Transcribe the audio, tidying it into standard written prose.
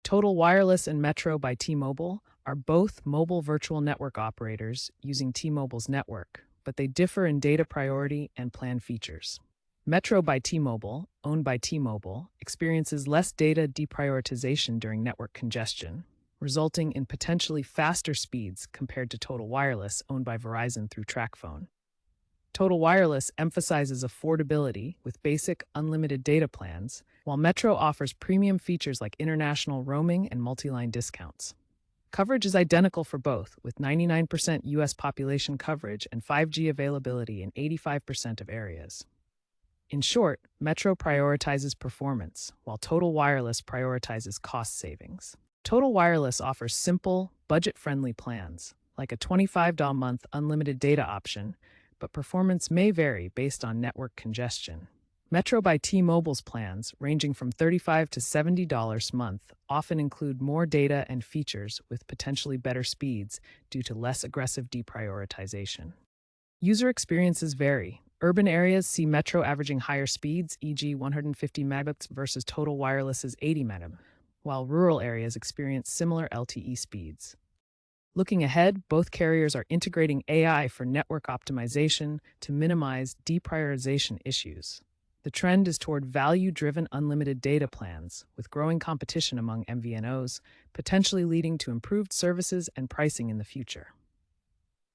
Total Wireless and Metro by T-Mobile are both mobile virtual network operators using T-Mobile's network, but they differ in data priority and plan features. Metro by T-Mobile, owned by T-Mobile, experiences less data deprioritization during network congestion, resulting in potentially faster speeds compared to Total Wireless, owned by Verizon through TracFone. Total Wireless emphasizes affordability with basic, unlimited data plans, while Metro offers premium features like international roaming and multi-line discounts. Coverage is identical for both, with 99% U.S. population coverage and 5G availability in 85% of areas. In short, Metro prioritizes performance, while Total Wireless prioritizes cost savings. Total Wireless offers simple, budget-friendly plans, like a $25 a month unlimited data option, but performance may vary based on network congestion. Metro by T-Mobile's plans, ranging from $35 to $70 a month, often include more data and features with potentially better speeds due to less aggressive deprioritization. User experiences vary. Urban areas see Metro averaging higher speeds, e.g. 150 megabits versus Total Wireless's 80 megabits, while rural areas experience similar LTE speeds. Looking ahead, both carriers are integrating AI for network optimization to minimize deprioritization issues. The trend is toward value-driven unlimited data plans, with growing competition among MVNOs, potentially leading to improved services and pricing in the future.